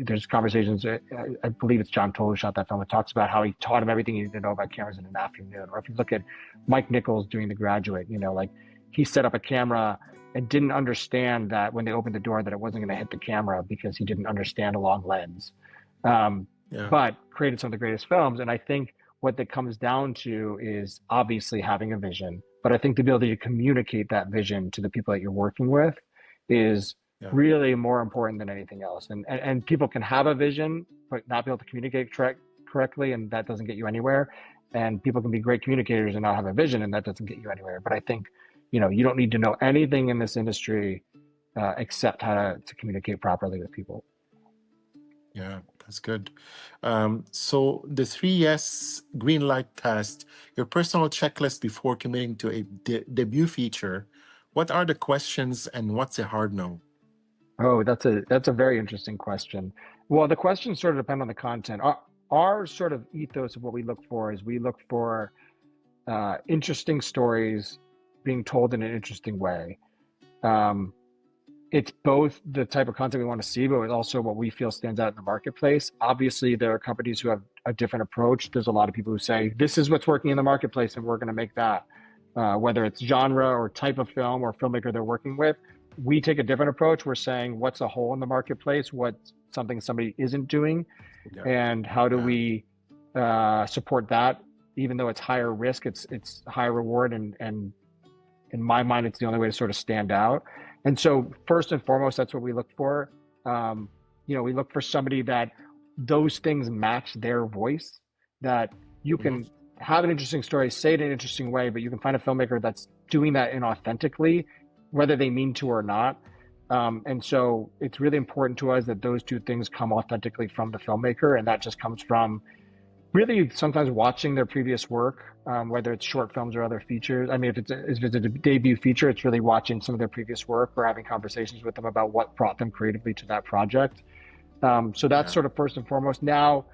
[SPEAKER 3] There's conversations, I believe it's John Toll who shot that film, it talks about how he taught him everything he needed to know about cameras in an afternoon. Or if you look at Mike Nichols doing The Graduate, like he set up a camera and didn't understand that when they opened the door that it wasn't going to hit the camera because he didn't understand a long lens. But created some of the greatest films. And I think what that comes down to is obviously having a vision, but I think the ability to communicate that vision to the people that you're working with is really more important than anything else. And people can have a vision, but not be able to communicate correctly, and that doesn't get you anywhere. And people can be great communicators and not have a vision, and that doesn't get you anywhere. But I think, you don't need to know anything in this industry except how to communicate properly with people.
[SPEAKER 2] Yeah, that's good. So the 3S green light test, your personal checklist before committing to a debut feature. What are the questions and what's a hard no?
[SPEAKER 3] Oh, that's a very interesting question. Well, the questions sort of depend on the content. Our sort of ethos of what we look for is we look for interesting stories being told in an interesting way. It's both the type of content we want to see, but it's also what we feel stands out in the marketplace. Obviously, there are companies who have a different approach. There's a lot of people who say, this is what's working in the marketplace and we're going to make that. Whether it's genre or type of film or filmmaker they're working with, we take a different approach. We're saying, what's a hole in the marketplace? What's something somebody isn't doing? And how do we support that? Even though it's higher risk, it's higher reward. And in my mind, it's the only way to sort of stand out. And so first and foremost, that's what we look for. We look for somebody that those things match their voice, that you can have an interesting story, say it in an interesting way, but you can find a filmmaker that's doing that inauthentically, whether they mean to or not. And so it's really important to us that those two things come authentically from the filmmaker, and that just comes from really sometimes watching their previous work, whether it's short films or other features. I mean, if it's a debut feature, it's really watching some of their previous work or having conversations with them about what brought them creatively to that project. So that's sort of first and foremost. Now,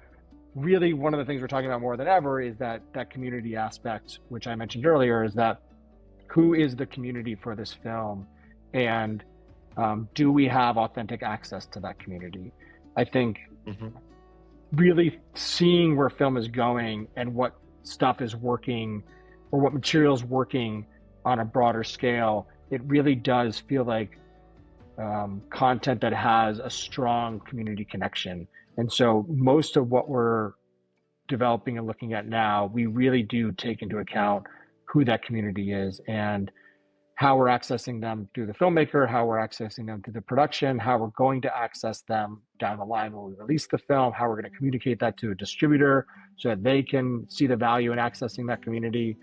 [SPEAKER 3] really, one of the things we're talking about more than ever is that community aspect, which I mentioned earlier, is that who is the community for this film, and do we have authentic access to that community? I think really seeing where film is going and what stuff is working or what material is working on a broader scale, it really does feel like content that has a strong community connection. And so most of what we're developing and looking at now, we really do take into account who that community is and how we're accessing them through the filmmaker, how we're accessing them through the production, how we're going to access them down the line when we release the film, how we're going to communicate that to a distributor so that they can see the value in accessing that community.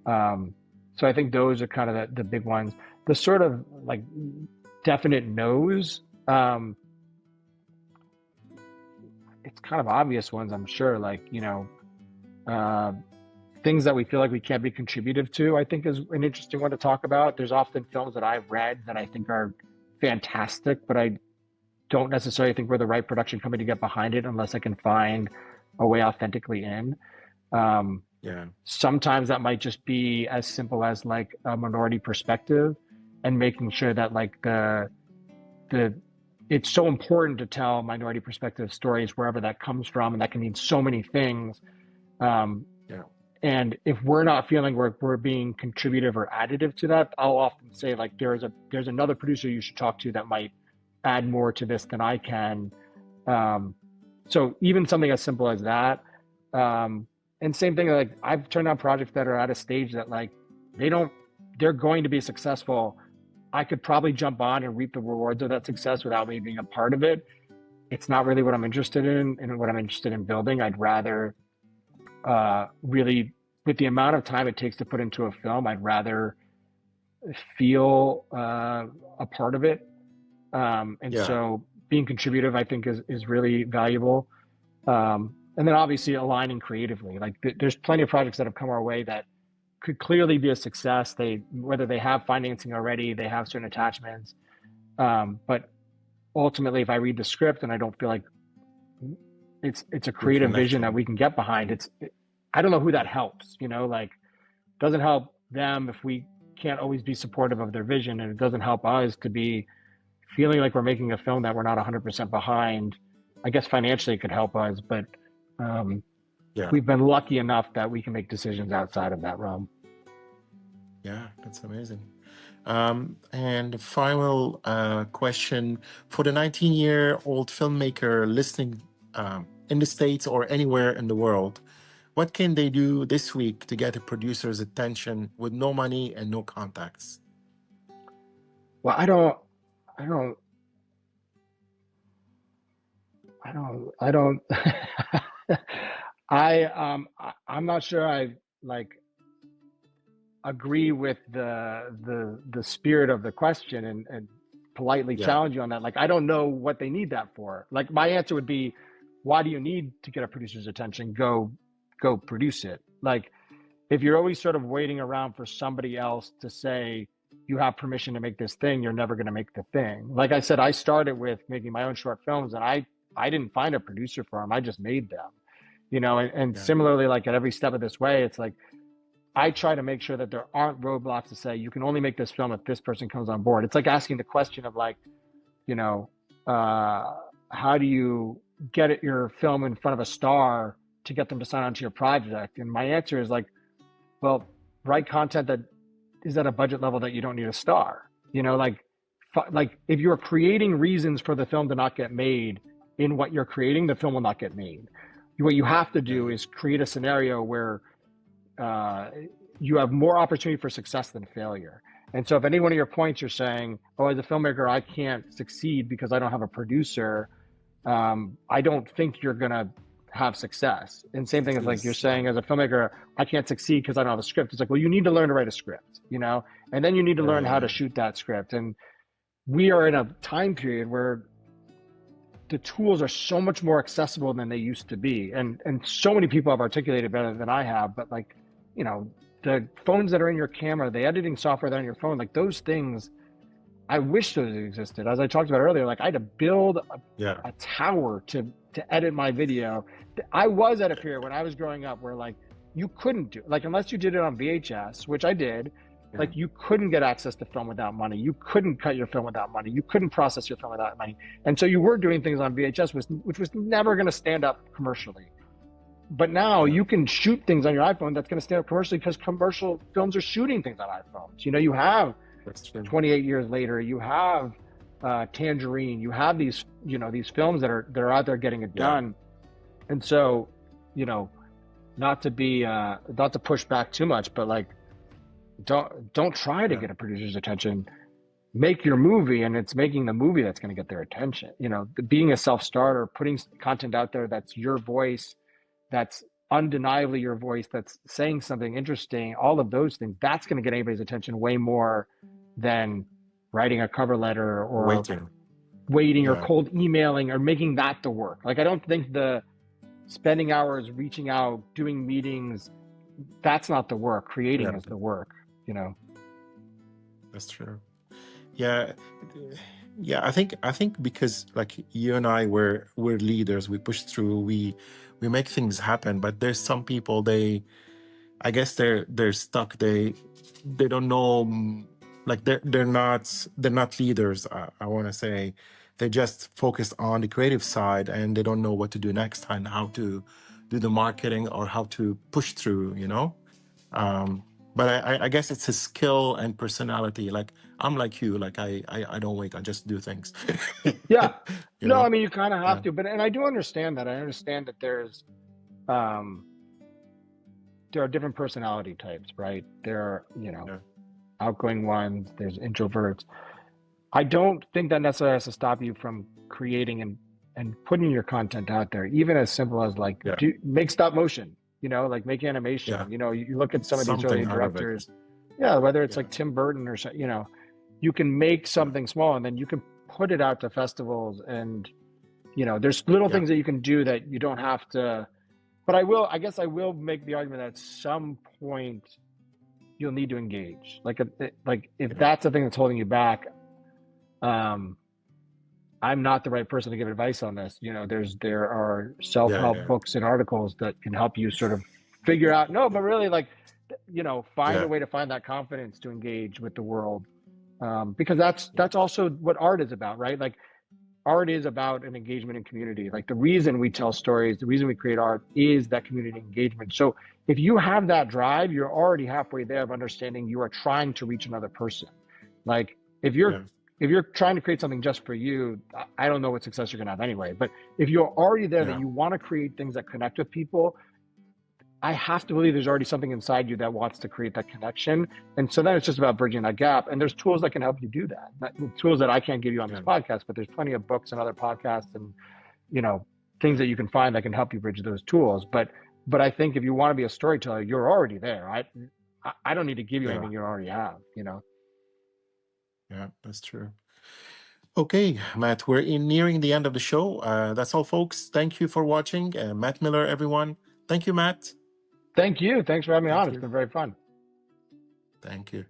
[SPEAKER 3] So I think those are kind of the big ones. The sort of like definite no's, it's kind of obvious ones, I'm sure, like, you know, things that we feel like we can't be contributive to, I think is an interesting one to talk about. There's often films that I've read that I think are fantastic, but I don't necessarily think we're the right production company to get behind it unless I can find a way authentically in. Sometimes that might just be as simple as like a minority perspective and making sure that like it's so important to tell minority perspective stories wherever that comes from, and that can mean so many things. And if we're not feeling we're being contributive or additive to that, I'll often say like there's another producer you should talk to that might add more to this than I can. So even something as simple as that. And same thing, like I've turned down projects that are at a stage that like they're going to be successful. I could probably jump on and reap the rewards of that success without me being a part of it. It's not really what I'm interested in and what I'm interested in building. I'd rather really, with the amount of time it takes to put into a film, I'd rather feel a part of it. So being contributive, I think, is really valuable. And then obviously aligning creatively. Like there's plenty of projects that have come our way that could clearly be a success. Whether they have financing already, they have certain attachments. But ultimately, if I read the script and I don't feel like it's a creative vision that we can get behind, I don't know who that helps, you know, like it doesn't help them if we can't always be supportive of their vision, and it doesn't help us to be feeling like we're making a film that we're not 100% behind. I guess financially it could help us, but we've been lucky enough that we can make decisions outside of that realm.
[SPEAKER 2] Yeah, that's amazing. And the final question for the 19-year-old filmmaker listening in the States or anywhere in the world, what can they do this week to get a producer's attention with no money and no contacts?
[SPEAKER 3] Well, I don't I'm not sure I like agree with the spirit of the question and politely challenge you on that. Like, I don't know what they need that for. Like, my answer would be, why do you need to get a producer's attention? Go produce it. Like, if you're always sort of waiting around for somebody else to say you have permission to make this thing, you're never going to make the thing. Like I said, I started with making my own short films, and I didn't find a producer for them. I just made them, you know, and similarly, like at every step of this way, it's like, I try to make sure that there aren't roadblocks to say, you can only make this film if this person comes on board. It's like asking the question of like, you know, how do you get your film in front of a star to get them to sign on to your project? And my answer is like, well, write content that is at a budget level that you don't need a star. You know, like if you're creating reasons for the film to not get made in what you're creating, the film will not get made. What you have to do is create a scenario where you have more opportunity for success than failure. And so if any one of your points you're saying, oh, as a filmmaker, I can't succeed because I don't have a producer, I don't think you're going to have success. And same thing as like you're
[SPEAKER 2] Yes.
[SPEAKER 3] saying, as a filmmaker, I can't succeed because I don't have a script. It's like, well, you need to learn to write a script, you know, and then you need to learn how to shoot that script. And we are in a time period where the tools are so much more accessible than they used to be. And so many people have articulated better than I have, but like, you know, the phones that are in your camera, the editing software that are on your phone, like those things, I wish those existed. As I talked about earlier, like I had to build a tower to edit my video. I was at a period when I was growing up where like you couldn't do, like unless you did it on VHS, which I did, like you couldn't get access to film without money. You couldn't cut your film without money. You couldn't process your film without money. And so you were doing things on VHS, which was never going to stand up commercially. But now you can shoot things on your iPhone that's going to stand up commercially because commercial films are shooting things on iPhones. You know, you have 28 years later, you have Tangerine, you have these, you know, these films that are out there getting it done. And so, you know, not to push back too much, but like, don't try to get a producer's attention. Make your movie, and it's making the movie that's going to get their attention. You know, being a self-starter, putting content out there that's your voice, that's undeniably your voice, that's saying something interesting, all of those things, that's going to get anybody's attention way more than writing a cover letter or waiting or cold emailing or making that the work. Like, I don't think the spending hours reaching out, doing meetings, that's not the work. Creating is the work, you know.
[SPEAKER 2] That's true. Yeah. I think because like you and I we're leaders, we push through, we make things happen, but there's some people, I guess they're stuck. They don't know, like they're not leaders. I want to say they just focus on the creative side and they don't know what to do next and how to do the marketing or how to push through, you know. But I guess it's his skill and personality. Like I'm like you, like I don't wait, I just do things.
[SPEAKER 3] Yeah.
[SPEAKER 2] You
[SPEAKER 3] No,
[SPEAKER 2] know?
[SPEAKER 3] I mean, you kind of have to, and I do understand that. I understand that there's, there are different personality types, right? There are, you know, outgoing ones, there's introverts. I don't think that necessarily has to stop you from creating and putting your content out there, even as simple as like make stop motion, you know, like make animation. You know, you look at some of these early directors, whether it's like Tim Burton or, you know, you can make something small and then you can put it out to festivals, and, you know, there's little things that you can do that you don't have to. But I guess I will make the argument that at some point you'll need to engage. Like if that's the thing that's holding you back, I'm not the right person to give advice on this. You know, there are self-help books and articles that can help you sort of figure out, no, but really like, you know, find a way to find that confidence to engage with the world. Because that's also what art is about, right? Like art is about an engagement in community. Like the reason we tell stories, the reason we create art is that community engagement. So if you have that drive, you're already halfway there of understanding you are trying to reach another person. Like if you're trying to create something just for you, I don't know what success you're gonna have anyway. But if you're already there that you want to create things that connect with people, I have to believe there's already something inside you that wants to create that connection. And so then it's just about bridging that gap. And there's tools that can help you do that. Tools that I can't give you on this podcast, but there's plenty of books and other podcasts and, you know, things that you can find that can help you bridge those tools. But I think if you want to be a storyteller, you're already there. I don't need to give you anything you already have, you know?
[SPEAKER 2] Yeah, that's true. Okay, Matt, we're nearing the end of the show. That's all, folks. Thank you for watching. Matt Miller, everyone. Thank you, Matt.
[SPEAKER 3] Thank you. Thanks for having me on. It's been very fun.
[SPEAKER 2] Thank you.